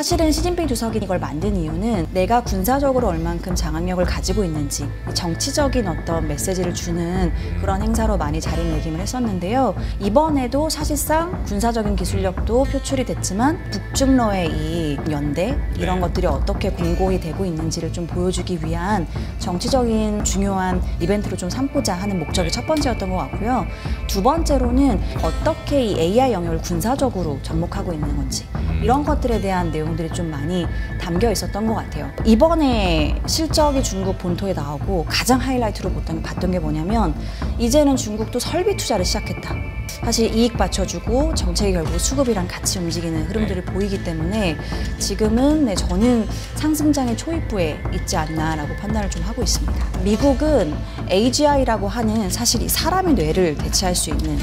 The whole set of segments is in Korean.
사실은 시진핑 주석이 이걸 만든 이유는 내가 군사적으로 얼만큼 장악력을 가지고 있는지 정치적인 어떤 메시지를 주는 그런 행사로 많이 자리매김을 했었는데요. 이번에도 사실상 군사적인 기술력도 표출이 됐지만 북중러의 이 연대 이런 것들이 어떻게 공고히 되고 있는지를 좀 보여주기 위한 정치적인 중요한 이벤트로 좀 삼고자 하는 목적이 첫 번째였던 것 같고요. 두 번째로는 어떻게 이 AI 영역을 군사적으로 접목하고 있는 건지 이런 것들에 대한 내용들이 좀 많이 담겨 있었던 것 같아요. 이번에 실적이 중국 본토에 나오고 가장 하이라이트로 봤던 게 뭐냐면 이제는 중국도 설비 투자를 시작했다. 사실 이익 받쳐주고 정책이 결국 수급이랑 같이 움직이는 흐름들을 보이기 때문에 지금은 저는 상승장의 초입부에 있지 않나라고 판단을 좀 하고 있습니다. 미국은 AGI라고 하는 사실 이 사람의 뇌를 대체할 수 있는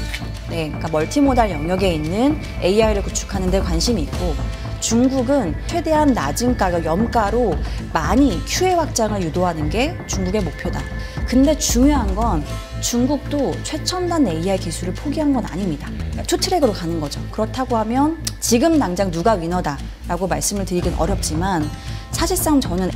그러니까 멀티모달 영역에 있는 AI를 구축하는 데 관심이 있고 중국은 최대한 낮은 가격, 염가로 많이 QA 확장을 유도하는 게 중국의 목표다. 근데 중요한 건 중국도 최첨단 AI 기술을 포기한 건 아닙니다. 투트랙으로 가는 거죠. 그렇다고 하면 지금 당장 누가 위너다라고 말씀을 드리긴 어렵지만 사실상 저는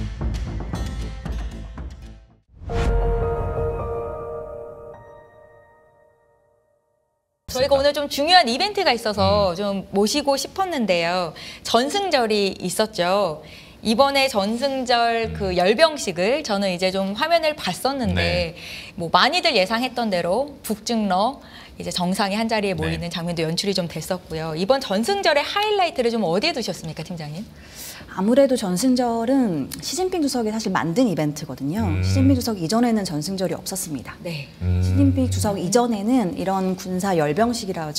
저희가 오늘 좀 중요한 이벤트가 있어서 좀 모시고 싶었는데요. 전승절이 있었죠. 이번에 전승절 그 열병식을 저는 이제 좀 화면을 봤었는데 뭐 많이들 예상했던 대로 북중러 이제 정상이 한 자리에 모이는 장면도 연출이 좀 됐었고요. 이번 전승절의 하이라이트를 좀 어디에 두셨습니까, 팀장님? 아무래도 전승절은 시진핑 주석이 사실 만든 이벤트거든요. 시진핑 주석 이전에는 전승절이 없었습니다. 시진핑 주석 이전에는 이런 군사 열병식이라고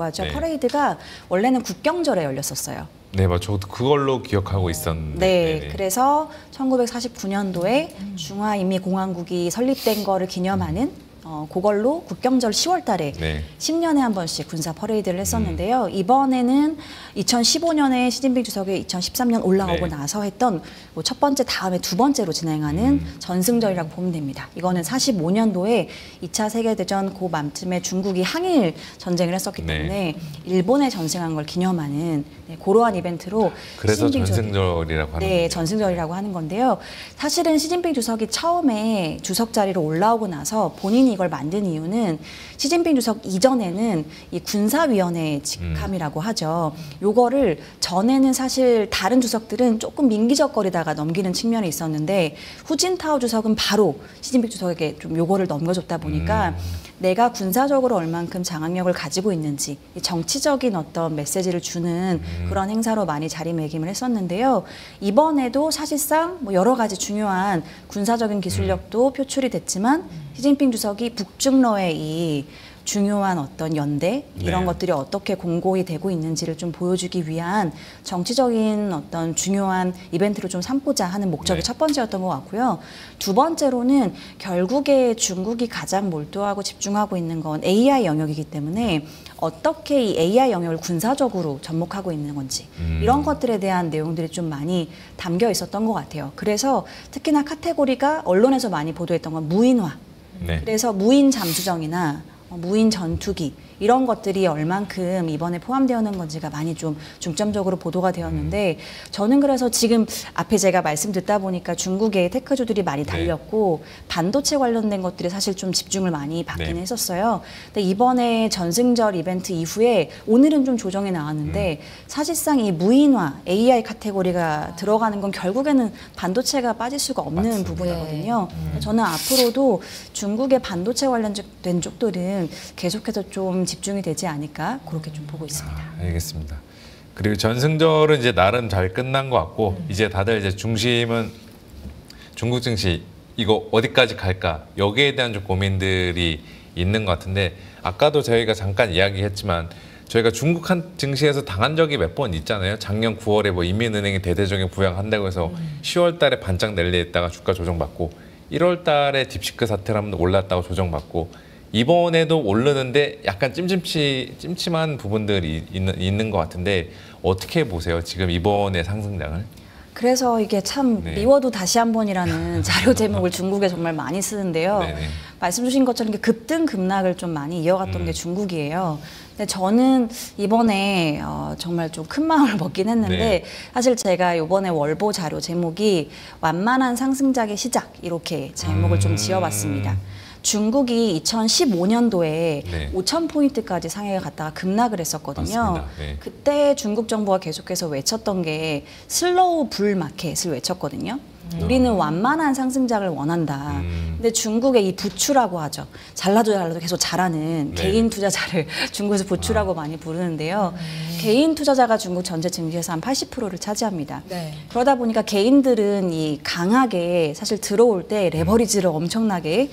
하죠. 퍼레이드가 원래는 국경절에 열렸었어요. 네, 저도 그걸로 기억하고 있었는데. 네, 그래서 1949년도에 중화인민공화국이 설립된 거를 기념하는 그걸로 국경절 10월 달에 10년에 한 번씩 군사 퍼레이드를 했었는데요. 이번에는 2015년에 시진핑 주석이 2013년 올라오고 나서 했던 첫 번째 다음에 두 번째로 진행하는 전승절이라고 보면 됩니다. 이거는 45년도에 2차 세계대전 그 맘쯤에 중국이 항일 전쟁을 했었기 때문에 일본에 전승한 걸 기념하는 그러한 이벤트로 그래서 전승절이라고 하는 거예요. 전승절이라고 하는 건데요. 사실은 시진핑 주석이 처음에 주석 자리로 올라오고 나서 본인이 이걸 만든 이유는 시진핑 주석 이전에는 이 군사위원회 직함이라고 하죠. 요거를 전에는 사실 다른 주석들은 조금 민기적거리다가 넘기는 측면이 있었는데 후진타오 주석은 바로 시진핑 주석에게 좀 요거를 넘겨줬다 보니까 내가 군사적으로 얼만큼 장악력을 가지고 있는지 정치적인 어떤 메시지를 주는 그런 행사로 많이 자리매김을 했었는데요. 이번에도 사실상 뭐 여러 가지 중요한 군사적인 기술력도 표출이 됐지만 시진핑 주석이 북중러의 이 중요한 어떤 연대 이런 것들이 어떻게 공고히 되고 있는지를 좀 보여주기 위한 정치적인 어떤 중요한 이벤트로 좀 삼고자 하는 목적이 첫 번째였던 것 같고요. 두 번째로는 결국에 중국이 가장 몰두하고 집중하고 있는 건 AI 영역이기 때문에 어떻게 이 AI 영역을 군사적으로 접목하고 있는 건지 이런 것들에 대한 내용들이 좀 많이 담겨 있었던 것 같아요. 그래서 특히나 카테고리가 언론에서 많이 보도했던 건 무인화. 그래서 무인 잠수정이나 무인 전투기 이런 것들이 얼만큼 이번에 포함되어 있는 건지가 많이 좀 중점적으로 보도가 되었는데 저는 그래서 지금 앞에 제가 말씀 듣다 보니까 중국의 테크주들이 많이 달렸고 반도체 관련된 것들이 사실 좀 집중을 많이 받긴 했었어요. 근데 이번에 전승절 이벤트 이후에 오늘은 좀 조정이 나왔는데 사실상 이 무인화 AI 카테고리가 들어가는 건 결국에는 반도체가 빠질 수가 없는 부분이거든요. 저는 앞으로도 중국의 반도체 관련된 쪽들은 계속해서 좀 집중이 되지 않을까 그렇게 좀 보고 있습니다. 알겠습니다. 그리고 전승절은 이제 나름 잘 끝난 것 같고 이제 다들 이제 중심은 중국 증시 이거 어디까지 갈까 여기에 대한 좀 고민들이 있는 것 같은데 아까도 저희가 잠깐 이야기했지만 저희가 중국 증시에서 당한 적이 몇 번 있잖아요. 작년 9월에 뭐 인민은행이 대대적인 부양한다고 해서 10월 달에 반짝 랠리했다가 주가 조정받고 1월 달에 딥시크 사태를 한번 올랐다고 조정받고 이번에도 오르는데 약간 찜찜한 부분들이 있는 것 같은데 어떻게 보세요? 지금 이번에 상승장을? 그래서 이게 참 미워도 다시 한 번이라는 자료 제목을 중국에 정말 많이 쓰는데요. 말씀 주신 것처럼 이렇게 급등 급락을 좀 많이 이어갔던 게 중국이에요. 근데 저는 이번에 정말 좀 큰 마음을 먹긴 했는데 네. 사실 제가 이번에 월보 자료 제목이 완만한 상승작의 시작 이렇게 제목을 좀 지어봤습니다. 중국이 2015년도에 네. 5,000포인트까지 상해가 갔다가 급락을 했었거든요. 맞습니다. 네. 그때 중국 정부가 계속해서 외쳤던 게 슬로우 불 마켓을 외쳤거든요. 우리는 완만한 상승작을 원한다. 근데 중국의 이 부추라고 하죠. 잘라도 계속 잘하는 네. 개인 투자자를 중국에서 부추라고 많이 부르는데요. 개인 투자자가 중국 전체 증시에서 한 80%를 차지합니다. 네. 그러다 보니까 개인들은 이 강하게 사실 들어올 때 레버리지를 엄청나게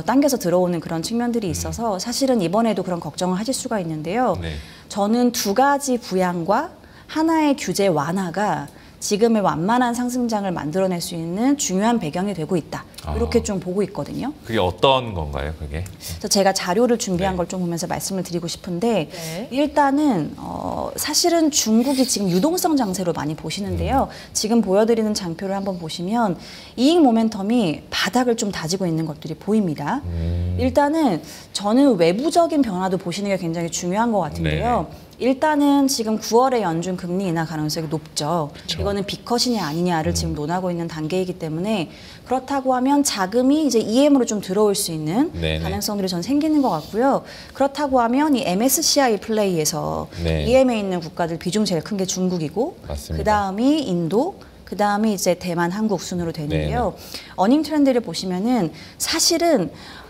당겨서 들어오는 그런 측면들이 있어서 사실은 이번에도 그런 걱정을 하실 수가 있는데요. 네. 저는 두 가지 부양과 하나의 규제 완화가 지금의 완만한 상승장을 만들어낼 수 있는 중요한 배경이 되고 있다. 이렇게 좀 보고 있거든요. 그게 어떤 건가요, 그게? 그래서 제가 자료를 준비한 네. 걸 좀 보면서 말씀을 드리고 싶은데 네. 일단은 사실은 중국이 지금 유동성 장세로 많이 보시는데요. 지금 보여드리는 장표를 한번 보시면 이익 모멘텀이 바닥을 좀 다지고 있는 것들이 보입니다. 일단은 저는 외부적인 변화도 보시는 게 굉장히 중요한 것 같은데요. 일단은 지금 9월에 연준 금리 인하 가능성이 높죠. 그쵸. 이거는 빅컷이냐 아니냐를 지금 논하고 있는 단계이기 때문에 그렇다고 하면 자금이 이제 EM으로 좀 들어올 수 있는 네네. 가능성들이 전 생기는 것 같고요. 그렇다고 하면 이 MSCI 플레이에서 네. EM에 있는 국가들 비중 제일 큰 게 중국이고 맞습니다. 그 다음이 인도, 그 다음이 이제 대만, 한국 순으로 되는데요. 어닝 트렌드를 보시면은 사실은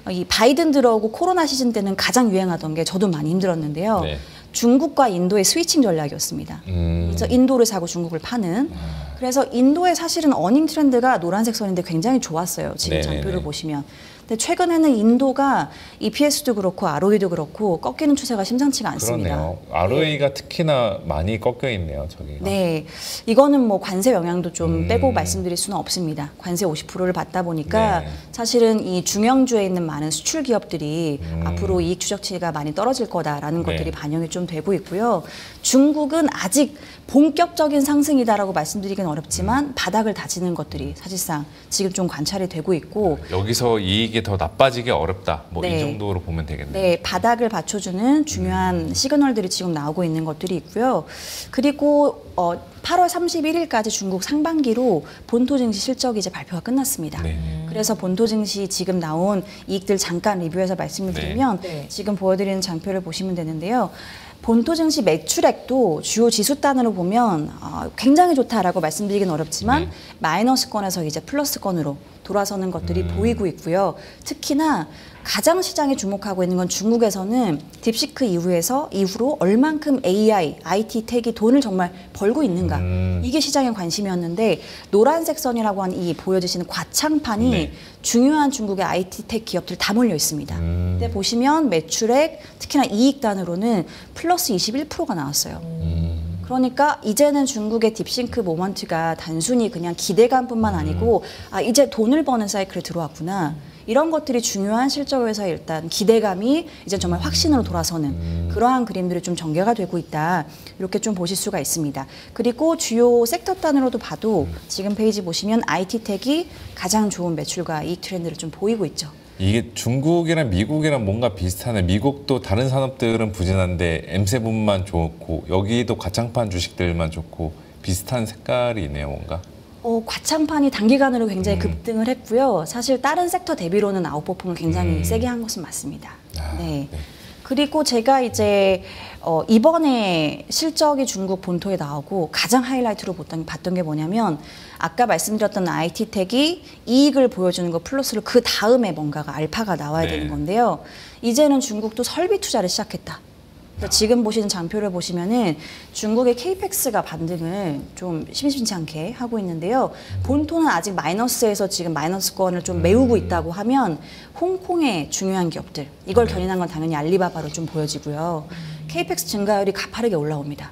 이 바이든 들어오고 코로나 시즌 때는 가장 유행하던 게 저도 많이 힘들었는데요. 네. 중국과 인도의 스위칭 전략이었습니다. 그래서 인도를 사고 중국을 파는. 그래서 인도의 사실은 어닝 트렌드가 노란색 선인데 굉장히 좋았어요. 지금 네네네. 장표를 보시면. 근데 최근에는 인도가 EPS도 그렇고 ROE도 그렇고 꺾이는 추세가 심상치가 않습니다. 그러네요. ROA가 특히나 많이 꺾여 있네요, 저기가. 네, 이거는 뭐 관세 영향도 좀 빼고 말씀드릴 수는 없습니다. 관세 50%를 받다 보니까 네. 사실은 이 중형주에 있는 많은 수출 기업들이 앞으로 이익 추적치가 많이 떨어질 거다라는 네. 것들이 반영이 좀 되고 있고요. 중국은 아직 본격적인 상승이다라고 말씀드리긴 어렵지만 바닥을 다지는 것들이 사실상 지금 좀 관찰이 되고 있고 여기서 이익이 더 나빠지기 어렵다. 뭐 이 네. 정도로 보면 되겠네요. 네, 바닥을 받쳐주는 중요한 시그널들이 지금 나오고 있는 것들이 있고요. 그리고 8월 31일까지 중국 상반기로 본토 증시 실적이 이제 발표가 끝났습니다. 네. 그래서 본토 증시 지금 나온 이익들 잠깐 리뷰해서 말씀을 네. 드리면 네. 지금 보여드리는 장표를 보시면 되는데요. 본토 증시 매출액도 주요 지수 단으로 보면 굉장히 좋다라고 말씀드리긴 어렵지만 네. 마이너스권에서 이제 플러스권으로 돌아서는 것들이 보이고 있고요. 특히나 가장 시장에 주목하고 있는 건 중국에서는 딥시크 이후로 얼만큼 AI, IT 텍이 돈을 정말 벌고 있는가. 이게 시장의 관심이었는데 노란색 선이라고 하는 이 보여주시는 과창판이 네. 중요한 중국의 IT 텍 기업들 다 몰려 있습니다. 근데 보시면 매출액, 특히나 이익 단으로는 플러스 21%가 나왔어요. 그러니까 이제는 중국의 딥싱크 모먼트가 단순히 그냥 기대감뿐만 아니고 이제 돈을 버는 사이클에 들어왔구나. 이런 것들이 중요한 실적에서 일단 기대감이 이제 정말 확신으로 돌아서는 그러한 그림들이 좀 전개가 되고 있다. 이렇게 좀 보실 수가 있습니다. 그리고 주요 섹터 단으로도 봐도 지금 페이지 보시면 IT텍이 가장 좋은 매출과 이익 트렌드를 좀 보이고 있죠. 이게 중국이랑 미국이랑 뭔가 비슷하네. 미국도 다른 산업들은 부진한데 M7만 좋고 여기도 가창판 주식들만 좋고 비슷한 색깔이 있네요, 뭔가. 과창판이 단기간으로 굉장히 급등을 했고요. 사실 다른 섹터 대비로는 아웃퍼폼을 굉장히 세게 한 것은 맞습니다. 네. 그리고 제가 이제 이번에 실적이 중국 본토에 나오고 가장 하이라이트로 봤던 게 뭐냐면 아까 말씀드렸던 IT텍이 이익을 보여주는 거 플러스로 그 다음에 뭔가가 알파가 나와야 네. 되는 건데요. 이제는 중국도 설비 투자를 시작했다. 지금 보시는 장표를 보시면은 중국의 KPEX가 반등을 좀 심심치 않게 하고 있는데요. 본토는 아직 마이너스에서 지금 마이너스권을 좀 메우고 있다고 하면 홍콩의 중요한 기업들, 이걸 견인한 건 당연히 알리바바로 좀 보여지고요. KPEX 증가율이 가파르게 올라옵니다.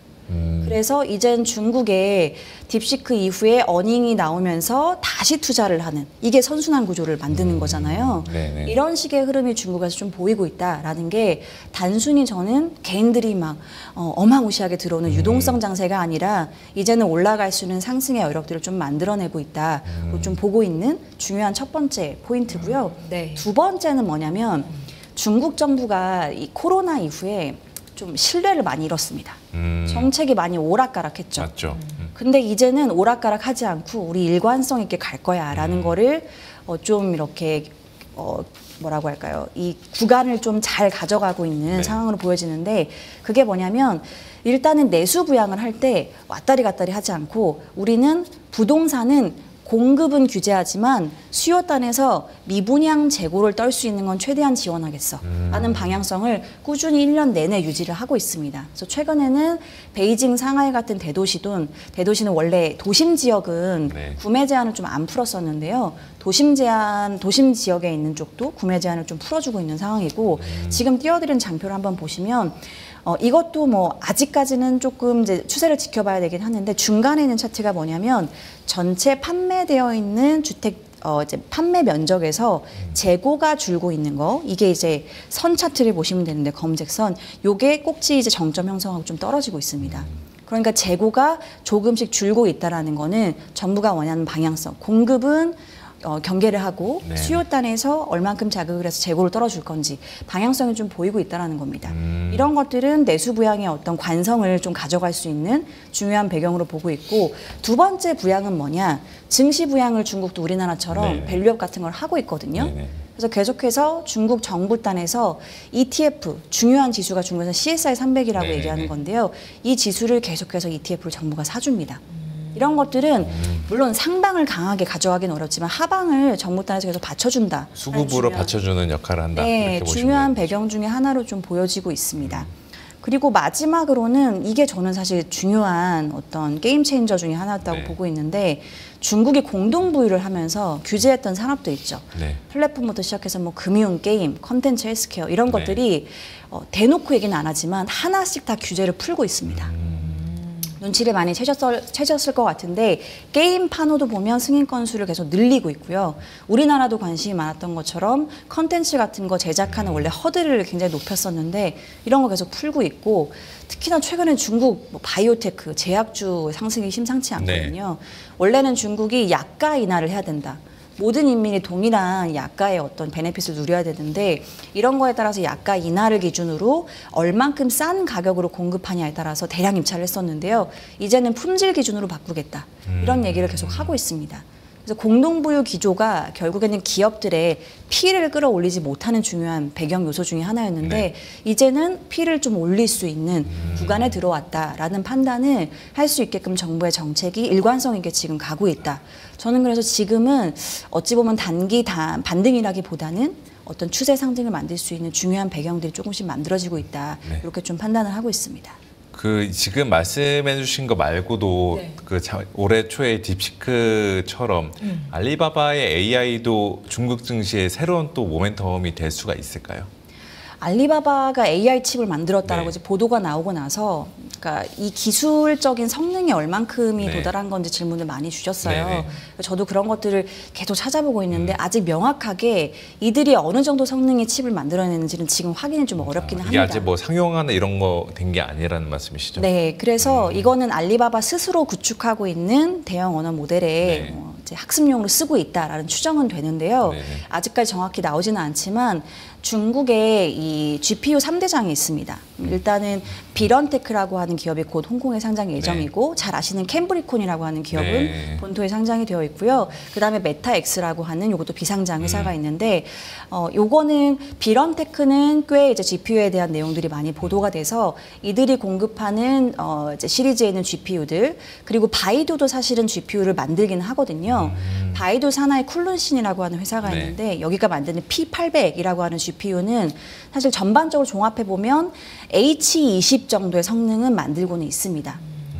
그래서 이젠 중국의 딥시크 이후에 어닝이 나오면서 다시 투자를 하는 이게 선순환 구조를 만드는 거잖아요. 네네. 이런 식의 흐름이 중국에서 좀 보이고 있다라는 게 단순히 저는 개인들이 막 어마무시하게 들어오는 유동성 장세가 아니라 이제는 올라갈 수 있는 상승의 여력들을 좀 만들어내고 있다. 좀 보고 있는 중요한 첫 번째 포인트고요. 네. 두 번째는 뭐냐면 중국 정부가 이 코로나 이후에 좀 신뢰를 많이 잃었습니다. 정책이 많이 오락가락했죠. 맞죠. 근데 이제는 오락가락하지 않고 우리 일관성 있게 갈 거야라는 거를 좀 이렇게 뭐라고 할까요? 이 구간을 좀 잘 가져가고 있는 네. 상황으로 보여지는데 그게 뭐냐면 일단은 내수 부양을 할 때 왔다리 갔다리 하지 않고 우리는 부동산은 공급은 규제하지만 수요단에서 미분양 재고를 떨 수 있는 건 최대한 지원하겠어 라는 방향성을 꾸준히 1년 내내 유지를 하고 있습니다. 그래서 최근에는 베이징, 상하이 같은 대도시는 원래 도심 지역은 네. 구매 제한을 좀 안 풀었었는데요. 도심 지역에 있는 쪽도 구매 제한을 좀 풀어주고 있는 상황이고 지금 띄워드린 장표를 한번 보시면 이것도 뭐 아직까지는 조금 이제 추세를 지켜봐야 되긴 하는데 중간에 있는 차트가 뭐냐면 전체 판매되어 있는 주택 이제 판매 면적에서 재고가 줄고 있는 거 이게 이제 선 차트를 보시면 되는데 검은색 선 요게 꼭지 이제 정점 형성하고 좀 떨어지고 있습니다. 그러니까 재고가 조금씩 줄고 있다라는 거는 정부가 원하는 방향성 공급은 경계를 하고 네. 수요단에서 얼만큼 자극을 해서 재고를 떨어줄 건지 방향성이 좀 보이고 있다는 겁니다. 이런 것들은 내수 부양의 어떤 관성을 좀 가져갈 수 있는 중요한 배경으로 보고 있고 두 번째 부양은 뭐냐? 증시 부양을 중국도 우리나라처럼 네네. 밸류업 같은 걸 하고 있거든요. 네네. 그래서 계속해서 중국 정부단에서 ETF, 중요한 지수가 중국에서 CSI 300이라고 네네. 얘기하는 건데요. 이 지수를 계속해서 ETF를 정부가 사줍니다. 이런 것들은 물론 상방을 강하게 가져가긴 어렵지만 하방을 정부 단에서 계속 받쳐준다. 수급으로 받쳐주는 역할을 한다. 네, 이렇게 보시면 중요한 돼요. 배경 중에 하나로 좀 보여지고 있습니다. 그리고 마지막으로는 이게 저는 사실 중요한 어떤 게임 체인저 중에 하나였다고 네. 보고 있는데 중국이 공동 부유를 하면서 규제했던 산업도 있죠. 네. 플랫폼부터 시작해서 뭐 금융, 게임, 컨텐츠, 헬스케어 이런 네. 것들이 대놓고 얘기는 안 하지만 하나씩 다 규제를 풀고 있습니다. 눈치를 많이 채셨을 것 같은데 게임 판호도 보면 승인 건수를 계속 늘리고 있고요. 우리나라도 관심이 많았던 것처럼 컨텐츠 같은 거 제작하는 원래 허들을 굉장히 높였었는데 이런 거 계속 풀고 있고 특히나 최근에 중국 뭐 바이오테크, 제약주 상승이 심상치 않거든요. 원래는 중국이 약가 인하를 해야 된다. 모든 인민이 동일한 약가의 어떤 베네핏을 누려야 되는데 이런 거에 따라서 약가 인하를 기준으로 얼만큼 싼 가격으로 공급하냐에 따라서 대량 입찰을 했었는데요. 이제는 품질 기준으로 바꾸겠다. 이런 얘기를 계속 하고 있습니다. 그래서 공동부유 기조가 결국에는 기업들의 피를 끌어올리지 못하는 중요한 배경 요소 중에 하나였는데 네. 이제는 피를 좀 올릴 수 있는 구간에 들어왔다라는 판단을 할 수 있게끔 정부의 정책이 일관성 있게 지금 가고 있다. 저는 그래서 지금은 어찌 보면 단기 반등이라기보다는 어떤 추세 상승을 만들 수 있는 중요한 배경들이 조금씩 만들어지고 있다. 네. 이렇게 좀 판단을 하고 있습니다. 그 지금 말씀해주신 거 말고도 네. 올해 초에 딥시크처럼 알리바바의 AI도 중국 증시에 새로운 또 모멘텀이 될 수가 있을까요? 알리바바가 AI 칩을 만들었다라고 네. 이제 보도가 나오고 나서 그러니까 이 기술적인 성능이 얼만큼이 네. 도달한 건지 질문을 많이 주셨어요. 네, 네. 저도 그런 것들을 계속 찾아보고 있는데 아직 명확하게 이들이 어느 정도 성능의 칩을 만들어내는지는 지금 확인이 좀 어렵기는 이게 합니다. 아직 뭐 상용화나 이런 거 된 게 아니라는 말씀이시죠? 네, 그래서 이거는 알리바바 스스로 구축하고 있는 대형 언어 모델에 네. 이제 학습용으로 쓰고 있다라는 추정은 되는데요. 네네. 아직까지 정확히 나오지는 않지만 중국에 이 GPU 3대장이 있습니다. 일단은 비런테크라고 하는 기업이 곧 홍콩에 상장 예정이고 잘 아시는 캠브리콘이라고 하는 기업은 네. 본토에 상장이 되어 있고요. 그다음에 메타엑스라고 하는 요것도 비상장 회사가 있는데 요거는 비런테크는 꽤 이제 GPU에 대한 내용들이 많이 보도가 돼서 이들이 공급하는 이제 시리즈에 있는 GPU들 그리고 바이두도 사실은 GPU를 만들기는 하거든요. 바이두 산하의 쿨룬신이라고 하는 회사가 네. 있는데 여기가 만드는 P800이라고 하는 GPU는 사실 전반적으로 종합해 보면 H20 정도의 성능은 만들고는 있습니다.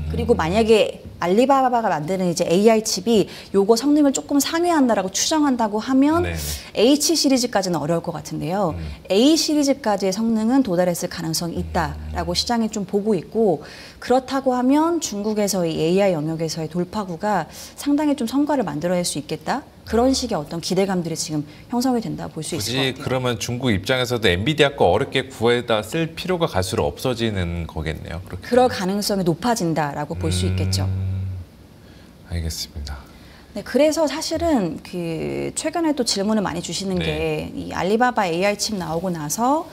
그리고 만약에 알리바바가 만드는 이제 AI 칩이 요거 성능을 조금 상회한다라고 추정한다고 하면 네네. H 시리즈까지는 어려울 것 같은데요. A 시리즈까지의 성능은 도달했을 가능성이 있다라고 시장이 좀 보고 있고, 그렇다고 하면 중국에서의 AI 영역에서의 돌파구가 상당히 좀 성과를 만들어낼 수 있겠다. 그런 식의 어떤 기대감들이 지금 형성이 된다 볼 수 있을 것 굳이 같아요. 그러면 중국 입장에서도 엔비디아 거 어렵게 구해다 쓸 필요가 갈수록 없어지는 거겠네요. 그렇게 그럴 가능성이 높아진다라고 볼 수 있겠죠. 알겠습니다. 네, 그래서 사실은 그 최근에 또 질문을 많이 주시는 네. 게 이 알리바바 AI 칩 나오고 나서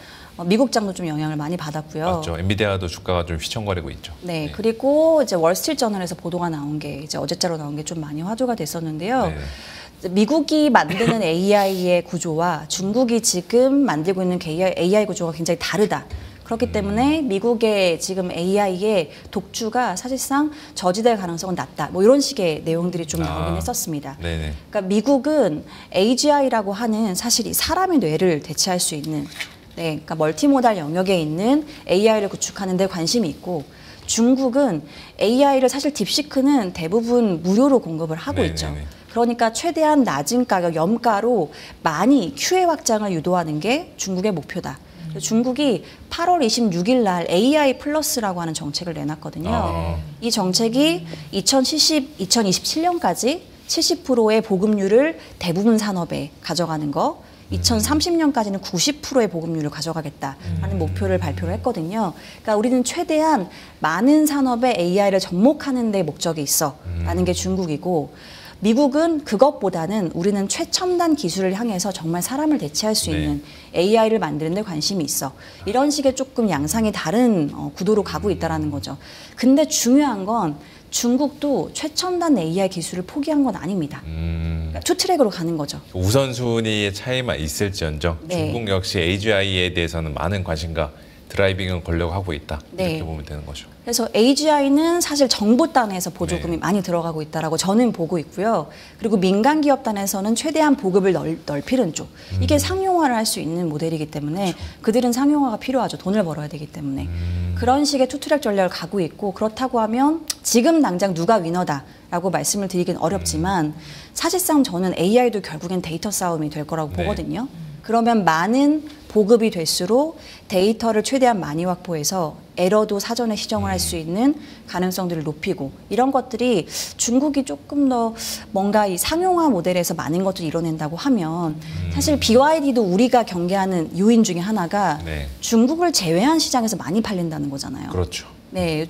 미국장도 좀 영향을 많이 받았고요. 맞죠. 엔비디아도 주가가 좀 휘청거리고 있죠. 네, 그리고 이제 월스트리트저널에서 보도가 나온 게 이제 어제자로 나온 게 좀 많이 화두가 됐었는데요. 네. 미국이 만드는 AI의 구조와 중국이 지금 만들고 있는 AI 구조가 굉장히 다르다. 그렇기 때문에 미국의 지금 AI의 독주가 사실상 저지될 가능성은 낮다. 뭐 이런 식의 내용들이 좀 나오긴 했었습니다. 네네. 그러니까 미국은 AGI라고 하는 사실 이 사람의 뇌를 대체할 수 있는, 네, 그러니까 멀티모달 영역에 있는 AI를 구축하는 데 관심이 있고, 중국은 AI를 사실 딥시크는 대부분 무료로 공급을 하고 네네네. 있죠. 그러니까 최대한 낮은 가격, 염가로 많이 QA 확장을 유도하는 게 중국의 목표다. 중국이 8월 26일 날 AI 플러스라고 하는 정책을 내놨거든요. 이 정책이 2027년까지 70%의 보급률을 대부분 산업에 가져가는 거, 2030년까지는 90%의 보급률을 가져가겠다라는 목표를 발표를 했거든요. 그러니까 우리는 최대한 많은 산업에 AI를 접목하는 데 목적이 있어라는 게 중국이고, 미국은 그것보다는 우리는 최첨단 기술을 향해서 정말 사람을 대체할 수 있는 AI를 만드는 데 관심이 있어. 이런 식의 조금 양상이 다른 구도로 가고 있다는 거죠. 근데 중요한 건 중국도 최첨단 AI 기술을 포기한 건 아닙니다. 그러니까 투트랙으로 가는 거죠. 우선순위의 차이만 있을지언정 네. 중국 역시 AGI에 대해서는 많은 관심과 드라이빙을 걸려고 하고 있다. 이렇게 네. 보면 되는 거죠. 그래서 AGI는 사실 정부 단에서 보조금이 네. 많이 들어가고 있다라고 저는 보고 있고요. 그리고 민간 기업 단에서는 최대한 보급을 넓히는 쪽. 이게 상용화를 할 수 있는 모델이기 때문에 그들은 상용화가 필요하죠. 돈을 벌어야 되기 때문에. 그런 식의 투트랙 전략을 가고 있고, 그렇다고 하면 지금 당장 누가 위너다라고 말씀을 드리긴 어렵지만 사실상 저는 AI도 결국엔 데이터 싸움이 될 거라고 네. 보거든요. 그러면 많은 보급이 될수록 데이터를 최대한 많이 확보해서 에러도 사전에 시정을 할 수 있는 가능성들을 높이고, 이런 것들이 중국이 조금 더 뭔가 이 상용화 모델에서 많은 것들을 이뤄낸다고 하면 사실 BYD도 우리가 경계하는 요인 중에 하나가 네. 중국을 제외한 시장에서 많이 팔린다는 거잖아요. 그렇죠. 네,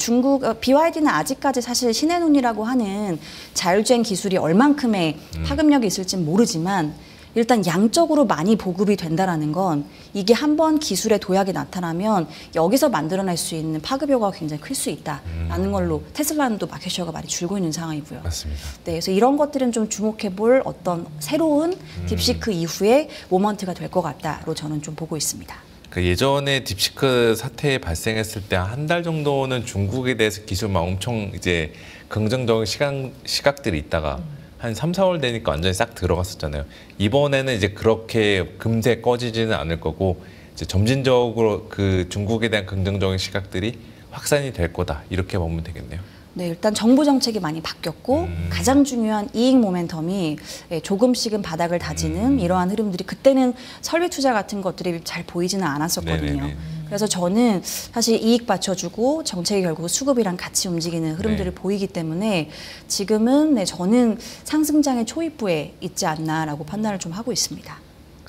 BYD는 아직까지 사실 신의 눈이라고 하는 자율주행 기술이 얼만큼의 파급력이 있을지는 모르지만 일단 양적으로 많이 보급이 된다라는 건 이게 한번 기술의 도약이 나타나면 여기서 만들어낼 수 있는 파급 효과가 굉장히 클 수 있다라는 걸로 테슬라는 또 마켓쉐어가 많이 줄고 있는 상황이고요. 맞습니다. 네, 그래서 이런 것들은 좀 주목해 볼 어떤 새로운 딥시크 이후의 모먼트가 될 것 같다로 저는 좀 보고 있습니다. 그 예전에 딥시크 사태 발생했을 때 한 달 정도는 중국에 대해서 기술만 엄청 이제 긍정적인 시각들이 있다가 한 3, 4월 되니까 완전히 싹 들어갔었잖아요. 이번에는 이제 그렇게 금세 꺼지지는 않을 거고 이제 점진적으로 그 중국에 대한 긍정적인 시각들이 확산이 될 거다. 이렇게 보면 되겠네요. 네, 일단 정부 정책이 많이 바뀌었고 가장 중요한 이익 모멘텀이 조금씩은 바닥을 다지는 이러한 흐름들이 그때는 설비 투자 같은 것들이 잘 보이지는 않았었거든요. 네네네. 그래서 저는 사실 이익 받쳐주고 정책이 결국 수급이랑 같이 움직이는 흐름들을 네. 보이기 때문에 지금은 네, 저는 상승장의 초입부에 있지 않나라고 판단을 좀 하고 있습니다.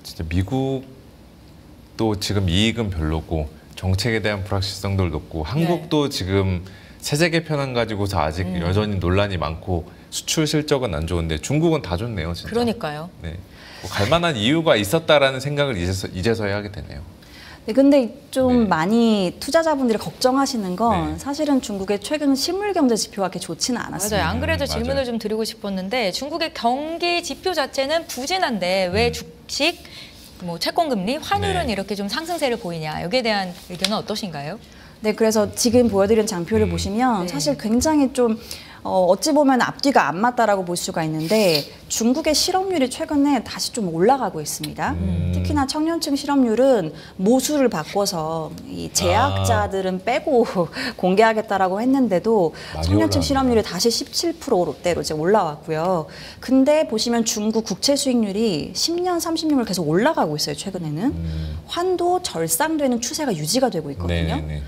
진짜 미국도 지금 이익은 별로고 정책에 대한 불확실성도 높고 한국도 지금 세제 개편안 가지고서 아직 여전히 논란이 많고 수출 실적은 안 좋은데 중국은 다 좋네요, 진짜. 그러니까요. 네. 뭐 갈만한 이유가 있었다라는 생각을 이제서야 하게 되네요. 네, 근데 좀 네. 많이 투자자분들이 걱정하시는 건 네. 사실은 중국의 최근 실물 경제 지표가 그렇게 좋지는 않았습니다. 맞아요. 안 그래도 맞아요. 질문을 좀 드리고 싶었는데 중국의 경기 지표 자체는 부진한데 왜 주식, 뭐 채권금리, 환율은 네. 이렇게 좀 상승세를 보이냐. 여기에 대한 의견은 어떠신가요? 네, 그래서 지금 보여드린 장표를 보시면 네. 사실 굉장히 좀 어찌 보면 앞뒤가 안 맞다라고 볼 수가 있는데 중국의 실업률이 최근에 다시 좀 올라가고 있습니다. 특히나 청년층 실업률은 모수를 바꿔서 이 재학자들은 빼고 공개하겠다라고 했는데도 청년층 실업률이 다시 17%대로 이제 올라왔고요. 근데 보시면 중국 국채 수익률이 10년, 30년을 계속 올라가고 있어요. 최근에는. 환도 절상되는 추세가 유지가 되고 있거든요. 네네네.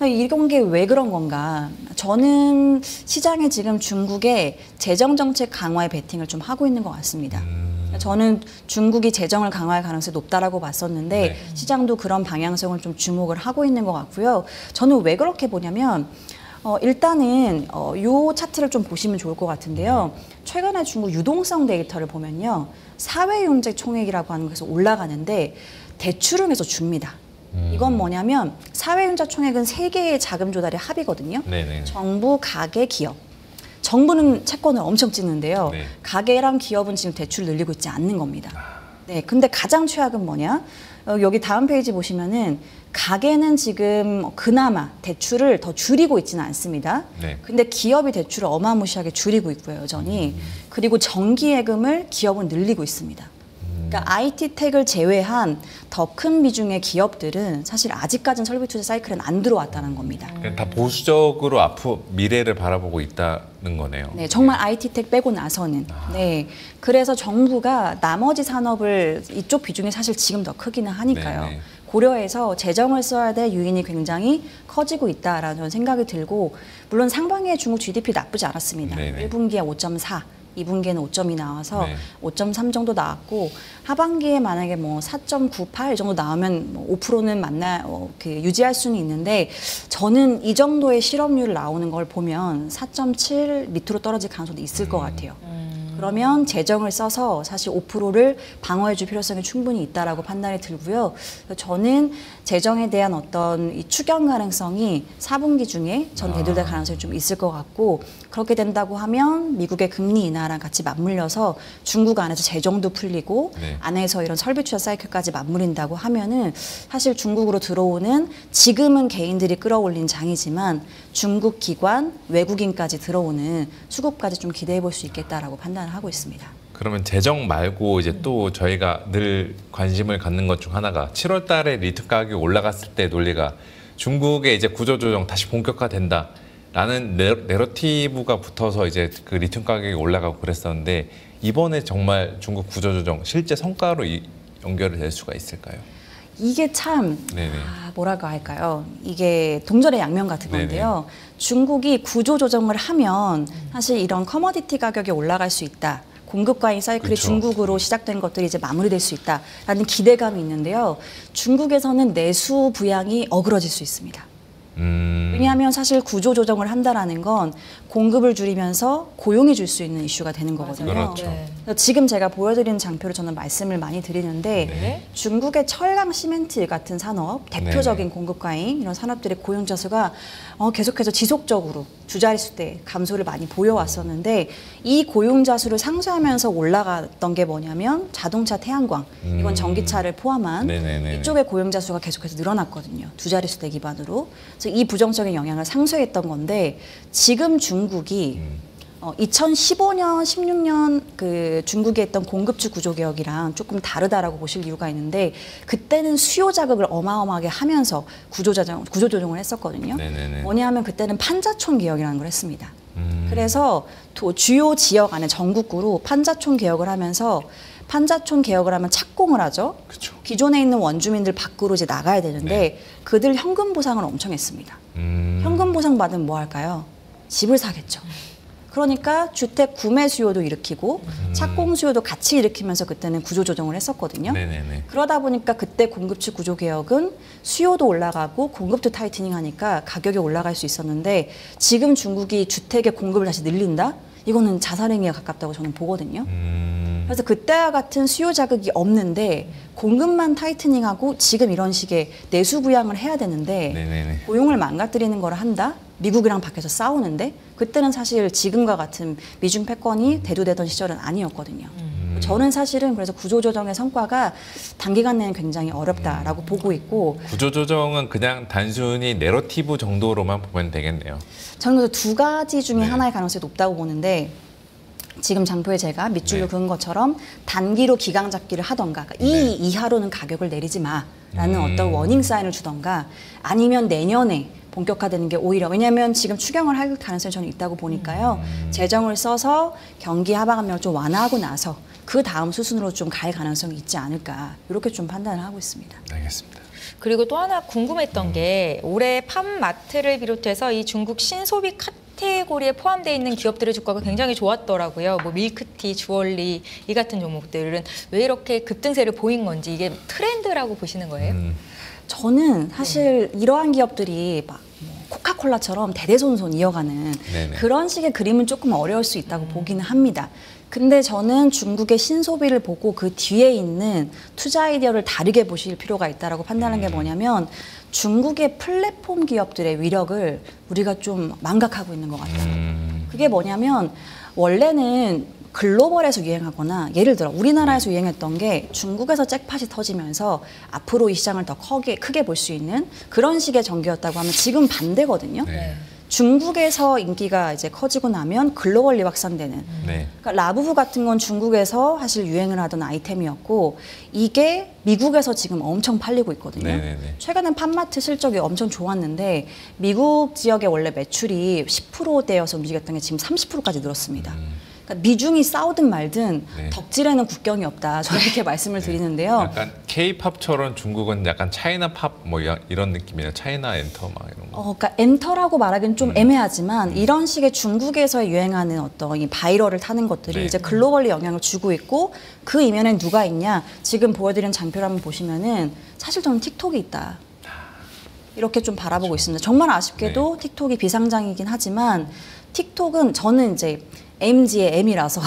이런 게 왜 그런 건가? 저는 시장에 지금 중국의 재정 정책 강화에 베팅을 좀 하고 있는 것 같습니다. 저는 중국이 재정을 강화할 가능성이 높다라고 봤었는데 네. 시장도 그런 방향성을 좀 주목을 하고 있는 것 같고요. 저는 왜 그렇게 보냐면 일단은 요 차트를 좀 보시면 좋을 것 같은데요. 최근에 중국 유동성 데이터를 보면요. 사회융제 총액이라고 하는 것에서 올라가는데 대출을 해서 줍니다. 이건 뭐냐면 사회융자 총액은 세 개의 자금 조달의 합이거든요. 네네. 정부, 가계, 기업. 정부는 채권을 엄청 찍는데요. 네. 가계랑 기업은 지금 대출을 늘리고 있지 않는 겁니다. 네, 근데 가장 최악은 뭐냐? 여기 다음 페이지 보시면은 가계는 지금 그나마 대출을 더 줄이고 있지는 않습니다. 네. 근데 기업이 대출을 어마무시하게 줄이고 있고요, 여전히. 그리고 정기예금을 기업은 늘리고 있습니다. 그러니까 IT텍을 제외한 더 큰 비중의 기업들은 사실 아직까지는 설비 투자 사이클은 안 들어왔다는 겁니다. 그러니까 다 보수적으로 앞으로 미래를 바라보고 있다는 거네요. 네, 정말 IT텍 빼고 나서는. 네. 그래서 정부가 나머지 산업을 이쪽 비중이 사실 지금 더 크기는 하니까요. 네네. 고려해서 재정을 써야 될 요인이 굉장히 커지고 있다라는 저는 생각이 들고, 물론 상반기에 중국 GDP 나쁘지 않았습니다. 네네. 1분기에 5.4. 2분기에는 5점이 나와서 네. 5.3 정도 나왔고 하반기에 만약에 뭐 4.98 이 정도 나오면 뭐 5%는 유지할 수는 있는데 저는 이 정도의 실업률 나오는 걸 보면 4.7 밑으로 떨어질 가능성도 있을 것 같아요. 그러면 재정을 써서 사실 5%를 방어해 줄 필요성이 충분히 있다라고 판단이 들고요. 저는 재정에 대한 어떤 이 추경 가능성이 4분기 중에 전 대두될 가능성이 좀 있을 것 같고, 그렇게 된다고 하면 미국의 금리 인하랑 같이 맞물려서 중국 안에서 재정도 풀리고 네. 안에서 이런 설비 투자 사이클까지 맞물린다고 하면은 사실 중국으로 들어오는, 지금은 개인들이 끌어올린 장이지만 중국 기관, 외국인까지 들어오는 수급까지 좀 기대해 볼 수 있겠다라고 판단을 하고 있습니다. 그러면 재정 말고 이제 또 저희가 늘 관심을 갖는 것 중 하나가 7월 달에 리튬 가격이 올라갔을 때 논리가 중국의 이제 구조조정 다시 본격화된다라는 내러티브가 붙어서 이제 그 리튬 가격이 올라가고 그랬었는데 이번에 정말 중국 구조조정 실제 성과로 연결이 될 수가 있을까요? 이게 참 네네. 뭐랄까 할까요? 이게 동전의 양면 같은 건데요. 중국이 구조 조정을 하면 사실 이런 커머디티 가격이 올라갈 수 있다. 공급 과잉 사이클이 그쵸. 중국으로 시작된 것들이 이제 마무리될 수 있다라는 기대감이 있는데요. 중국에서는 내수 부양이 어그러질 수 있습니다. 왜냐하면 사실 구조 조정을 한다라는 건 공급을 줄이면서 고용이 줄 수 있는 이슈가 되는 거거든요. 그렇죠. 네. 지금 제가 보여드리는 장표를 저는 말씀을 많이 드리는데 네. 중국의 철강 시멘트 같은 산업, 대표적인 공급 과잉 이런 산업들의 고용자 수가 계속해서 지속적으로 두 자릿수대 감소를 많이 보여왔었는데 이 고용자 수를 상쇄하면서 올라갔던 게 뭐냐면 자동차, 태양광, 이건 전기차를 포함한 네네네. 이쪽의 고용자 수가 계속해서 늘어났거든요. 두 자릿수대 기반으로. 그래서 이 부정적인 영향을 상쇄했던 건데 지금 중국이 2015년, 16년 그 중국이 했던 공급추 구조 개혁이랑 조금 다르다라고 보실 이유가 있는데 그때는 수요 자극을 어마어마하게 하면서 구조 조정을 했었거든요. 네네네. 뭐냐면 그때는 판자촌 개혁이라는 걸 했습니다. 그래서 주요 지역 안에 전국구로 판자촌 개혁을 하면서 판자촌 개혁을 하면 착공을 하죠. 그쵸. 기존에 있는 원주민들 밖으로 이제 나가야 되는데 그들 현금 보상을 엄청 했습니다. 현금 보상 받으면 뭐 할까요? 집을 사겠죠. 그러니까 주택 구매 수요도 일으키고 착공 수요도 같이 일으키면서 그때는 구조 조정을 했었거든요. 네네네. 그러다 보니까 그때 공급측 구조 개혁은 수요도 올라가고 공급도 타이트닝 하니까 가격이 올라갈 수 있었는데 지금 중국이 주택의 공급을 다시 늘린다? 이거는 자살행위에 가깝다고 저는 보거든요. 그래서 그때와 같은 수요 자극이 없는데 공급만 타이트닝하고 지금 이런 식의 내수 부양을 해야 되는데 네네네. 고용을 망가뜨리는 걸 한다? 미국이랑 밖에서 싸우는데 그때는 사실 지금과 같은 미중 패권이 대두되던 시절은 아니었거든요. 저는 사실은 그래서 구조조정의 성과가 단기간 내는 굉장히 어렵다라고 보고 있고 구조조정은 그냥 단순히 내러티브 정도로만 보면 되겠네요. 저는 그래서 두 가지 중에 네. 하나의 가능성이 높다고 보는데 지금 장표에 제가 밑줄로 네. 그은 것처럼 단기로 기강 잡기를 하던가 그러니까 네. 이 이하로는 가격을 내리지 마라는 어떤 워닝 사인을 주던가 아니면 내년에 본격화되는 게 오히려 왜냐하면 지금 추경을 할 가능성이 저는 있다고 보니까요. 재정을 써서 경기 하방 압력을 좀 완화하고 나서 그 다음 수순으로 좀 갈 가능성이 있지 않을까 이렇게 좀 판단을 하고 있습니다. 알겠습니다. 그리고 또 하나 궁금했던 게 올해 팜마트를 비롯해서 이 중국 신소비 카테고리에 포함되어 있는 기업들의 주가가 굉장히 좋았더라고요. 뭐 밀크티, 주얼리 이 같은 종목들은 왜 이렇게 급등세를 보인 건지 이게 트렌드라고 보시는 거예요? 저는 사실 이러한 기업들이 막 코카콜라처럼 대대손손 이어가는 네네. 그런 식의 그림은 조금 어려울 수 있다고 보기는 합니다. 근데 저는 중국의 신소비를 보고 그 뒤에 있는 투자 아이디어를 다르게 보실 필요가 있다고 판단하는 게 뭐냐면 중국의 플랫폼 기업들의 위력을 우리가 좀 망각하고 있는 것 같아요. 그게 뭐냐면 원래는 글로벌에서 유행하거나 예를 들어 우리나라에서 유행했던 게 중국에서 잭팟이 터지면서 앞으로 이 시장을 더 크게 볼 수 있는 그런 식의 전개였다고 하면 지금 반대거든요. 네. 중국에서 인기가 이제 커지고 나면 글로벌리 확산되는. 네. 그러니까 라부부 같은 건 중국에서 사실 유행을 하던 아이템이었고 이게 미국에서 지금 엄청 팔리고 있거든요. 네네네. 최근에 팜마트 실적이 엄청 좋았는데 미국 지역의 원래 매출이 10%대여서 움직였던 게 지금 30%까지 늘었습니다. 그러니까 미중이 싸우든 말든 네. 덕질에는 국경이 없다. 저는 이렇게 말씀을 드리는데요. 약간 K-팝처럼 중국은 약간 차이나 팝 뭐 이런 느낌이에요. 차이나 엔터 막 이런 거. 그러니까 엔터라고 말하기는 좀 애매하지만 이런 식의 중국에서 유행하는 어떤 이 바이럴을 타는 것들이 네. 이제 글로벌리 영향을 주고 있고 그 이면엔 누가 있냐? 지금 보여드린 장표를 한번 보시면은 사실 저는 틱톡이 있다. 이렇게 좀 바라보고 있습니다. 정말 아쉽게도 틱톡이 비상장이긴 하지만 틱톡은 저는 이제 MG의 M이라서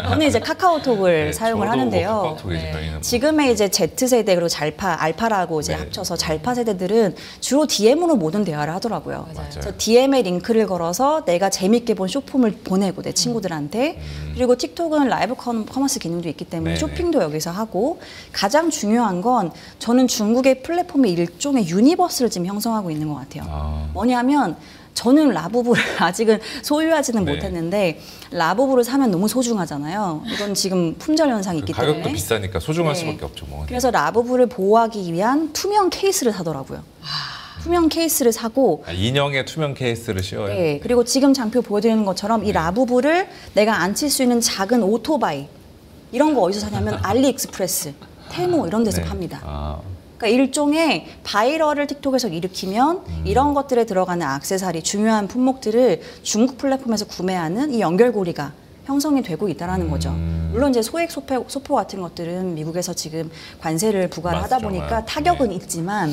저는 이제 카카오톡을 네, 사용을 저도 하는데요. 뭐 카카오톡이죠, 저희는 뭐. 지금의 이제 Z세대 그리고 알파라고 이제 네. 합쳐서 잘파 세대들은 주로 DM으로 모든 대화를 하더라고요. 맞아요. 그래서 DM에 링크를 걸어서 내가 재밌게 본 쇼폼을 보내고 내 친구들한테 그리고 틱톡은 라이브 커머스 기능도 있기 때문에 네네. 쇼핑도 여기서 하고 가장 중요한 건 저는 중국의 플랫폼의 일종의 유니버스를 지금 형성하고 있는 것 같아요. 아. 뭐냐면 저는 라부부를 아직은 소유하지는 네. 못했는데 라부부를 사면 너무 소중하잖아요. 이건 지금 품절 현상이 있기 가격도 때문에. 비싸니까 소중할 네. 수밖에 없죠. 뭐. 그래서 라부부를 보호하기 위한 투명 케이스를 사더라고요. 투명 케이스를 사고 아, 인형에 투명 케이스를 씌워요. 네, 그리고 지금 장표 보여드리는 것처럼 이 라부부를 내가 앉힐 수 있는 작은 오토바이 이런 거 어디서 사냐면 알리익스프레스, 테무 이런 데서 네. 팝니다. 아. 그러니까 일종의 바이럴을 틱톡에서 일으키면 이런 것들에 들어가는 액세서리, 중요한 품목들을 중국 플랫폼에서 구매하는 이 연결고리가 형성이 되고 있다는 거죠. 물론 이제 소액 소포 같은 것들은 미국에서 지금 관세를 부과를 하다 맞죠. 보니까 네. 타격은 있지만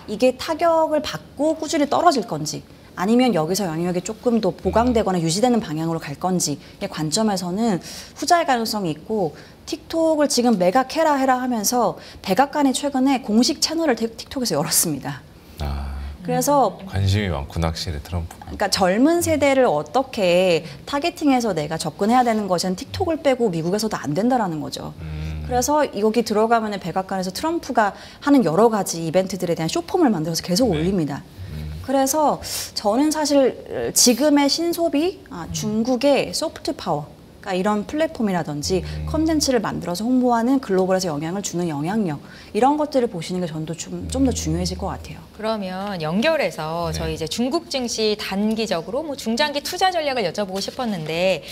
이게 타격을 받고 꾸준히 떨어질 건지 아니면 여기서 영역이 조금 더 보강되거나 유지되는 방향으로 갈 건지의 관점에서는 후자의 가능성이 있고 틱톡을 지금 매각해라 해라 하면서 백악관이 최근에 공식 채널을 틱톡에서 열었습니다. 아. 그래서 관심이 많구나 확실히 트럼프가. 그러니까 젊은 세대를 어떻게 타겟팅해서 내가 접근해야 되는 것은 틱톡을 빼고 미국에서도 안 된다라는 거죠. 그래서 여기 들어가면 백악관에서 트럼프가 하는 여러 가지 이벤트들에 대한 쇼폼을 만들어서 계속 올립니다. 그래서 저는 사실 지금의 신소비, 중국의 소프트 파워, 그러니까 이런 플랫폼이라든지 컨텐츠를 만들어서 홍보하는 글로벌에서 영향을 주는 영향력 이런 것들을 보시는 게 저는 좀 더 중요해질 것 같아요. 그러면 연결해서 저희 이제 중국 증시 단기적으로 뭐 중장기 투자 전략을 여쭤보고 싶었는데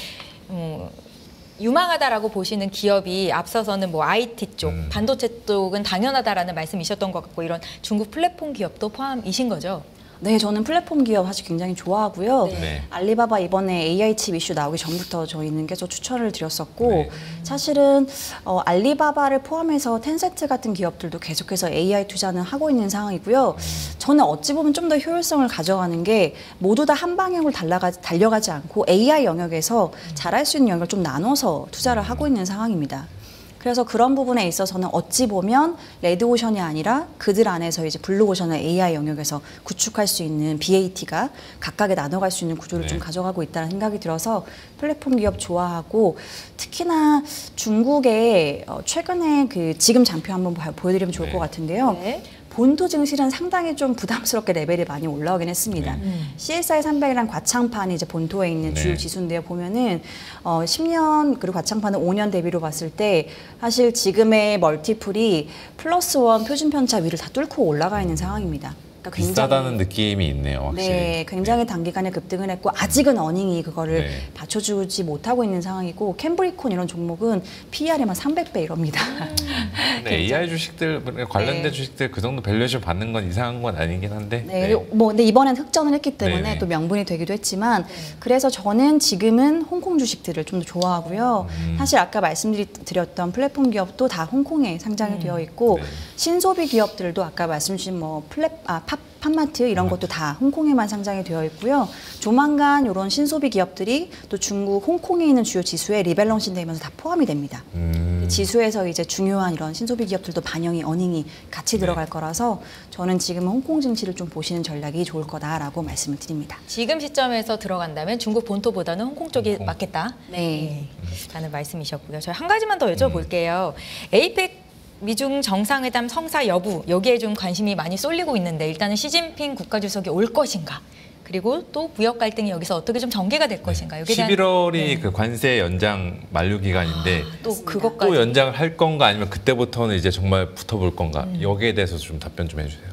유망하다라고 보시는 기업이 앞서서는 뭐 IT 쪽, 반도체 쪽은 당연하다라는 말씀이셨던 것 같고 이런 중국 플랫폼 기업도 포함이신 거죠? 네, 저는 플랫폼 기업 사실 굉장히 좋아하고요. 네. 알리바바 이번에 AI 칩 이슈 나오기 전부터 저희는 계속 추천을 드렸었고 네. 사실은 알리바바를 포함해서 텐센트 같은 기업들도 계속해서 AI 투자는 하고 있는 상황이고요. 저는 어찌 보면 좀 더 효율성을 가져가는 게 모두 다 한 방향으로 달려가지 않고 AI 영역에서 잘할 수 있는 영역을 좀 나눠서 투자를 하고 있는 상황입니다. 그래서 그런 부분에 있어서는 어찌 보면 레드오션이 아니라 그들 안에서 이제 블루오션을 AI 영역에서 구축할 수 있는 BAT가 각각에 나눠갈 수 있는 구조를 네. 좀 가져가고 있다는 생각이 들어서 플랫폼 기업 좋아하고 특히나 중국의 최근에 그 지금 장표 한번 보여드리면 좋을 네. 것 같은데요. 네. 본토 증시는 상당히 좀 부담스럽게 레벨이 많이 올라오긴 했습니다. CSI 300이란 과창판이 이제 본토에 있는 네. 주요 지수인데요. 보면은 10년 그리고 과창판은 5년 대비로 봤을 때 사실 지금의 멀티플이 +1 표준 편차 위를 다 뚫고 올라가 있는 상황입니다. 그러니까 비싸다는 느낌이 있네요, 확실히. 네, 굉장히 단기간에 급등을 했고 아직은 어닝이 그거를 네. 받쳐주지 못하고 있는 상황이고 캠브리콘 이런 종목은 PER에만 300배 이럽니다. 근데 AI 주식들 관련된 네. 주식들 그 정도 밸류에이션 받는 건 이상한 건 아니긴 한데. 네, 뭐 근데 이번엔 흑전을 했기 때문에 네네. 또 명분이 되기도 했지만 그래서 저는 지금은 홍콩 주식들을 좀 더 좋아하고요. 사실 아까 말씀드렸던 플랫폼 기업도 다 홍콩에 상장이 되어 있고 네. 신소비 기업들도 아까 말씀 주신 뭐 팝마트 이런 것도 다 홍콩에만 상장이 되어 있고요. 조만간 이런 신소비 기업들이 또 중국 홍콩에 있는 주요 지수에 리밸런싱 되면서 다 포함이 됩니다. 지수에서 이제 중요한 이런 신소비 기업들도 반영이 어닝이 같이 들어갈 거라서 저는 지금 홍콩 증시를 좀 보시는 전략이 좋을 거다라고 말씀을 드립니다. 지금 시점에서 들어간다면 중국 본토보다는 홍콩 쪽이 맞겠다. 네. 라는 말씀이셨고요. 저희 한 가지만 더 여쭤볼게요. 에이펙 미중 정상회담 성사 여부 여기에 좀 관심이 많이 쏠리고 있는데 일단은 시진핑 국가주석이 올 것인가 그리고 또 무역 갈등이 여기서 어떻게 좀 전개가 될 것인가 여기에 대한 11월이 그 관세 연장 만료 기간인데 또 그것까지 또 연장을 할 건가 아니면 그때부터는 이제 정말 붙어볼 건가 여기에 대해서 좀 답변 좀 해주세요.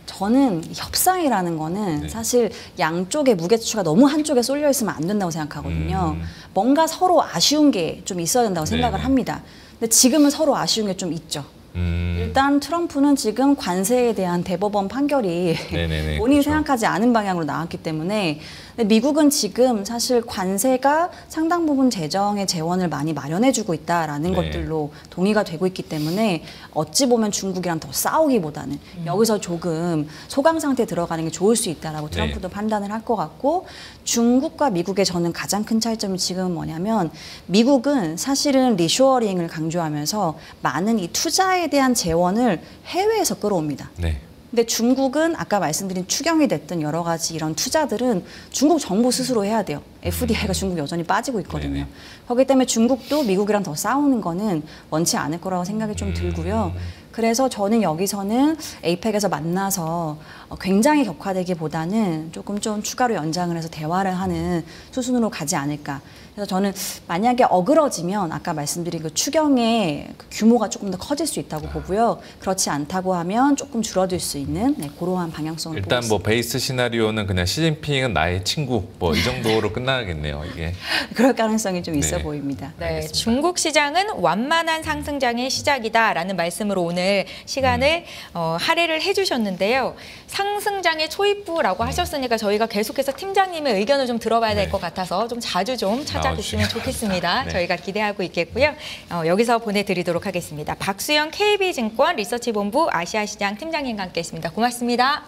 저는 협상이라는 거는 네. 사실 양쪽의 무게추가 너무 한쪽에 쏠려 있으면 안 된다고 생각하거든요. 뭔가 서로 아쉬운 게 좀 있어야 된다고 생각을 네네. 합니다. 근데 지금은 서로 아쉬운 게 좀 있죠. 일단 트럼프는 지금 관세에 대한 대법원 판결이 네네네, 본인이 그렇죠. 생각하지 않은 방향으로 나왔기 때문에 근데 미국은 지금 사실 관세가 상당 부분 재정의 재원을 많이 마련해주고 있다라는 네. 것들로 동의가 되고 있기 때문에 어찌 보면 중국이랑 더 싸우기보다는 여기서 조금 소강 상태에 들어가는 게 좋을 수 있다라고 트럼프도 판단을 할 것 같고 중국과 미국의 저는 가장 큰 차이점이 지금은 뭐냐면 미국은 사실은 리쇼어링을 강조하면서 많은 이 투자에 대한 재원을 해외에서 끌어옵니다. 네. 근데 중국은 아까 말씀드린 추경이 됐든 여러 가지 이런 투자들은 중국 정부 스스로 해야 돼요. FDI가 중국 여전히 빠지고 있거든요. 네네. 그렇기 때문에 중국도 미국이랑 더 싸우는 거는 원치 않을 거라고 생각이 좀 들고요. 그래서 저는 여기서는 에이펙에서 만나서 굉장히 격화되기보다는 조금 좀 추가로 연장을 해서 대화를 하는 수순으로 가지 않을까. 그래서 저는 만약에 어그러지면 아까 말씀드린 그 추경의 그 규모가 조금 더 커질 수 있다고 보고요. 그렇지 않다고 하면 조금 줄어들 수 있는 그러한 방향성을 보고 일단 뭐 있습니다. 베이스 시나리오는 그냥 시진핑은 나의 친구 뭐 이 정도로 끝나겠네요 이게. 그럴 가능성이 좀 있어 네. 보입니다. 네, 알겠습니다. 중국 시장은 완만한 상승장의 시작이다라는 말씀으로 오늘 시간을 할애를 해주셨는데요. 상승장의 초입부라고 하셨으니까 저희가 계속해서 팀장님의 의견을 좀 들어봐야 될 것 같아서 좀 자주 좀 찾아주시면 좋겠습니다. 네. 저희가 기대하고 있겠고요. 여기서 보내드리도록 하겠습니다. 박수영 KB증권 리서치본부 아시아시장 팀장님과 함께했습니다. 고맙습니다.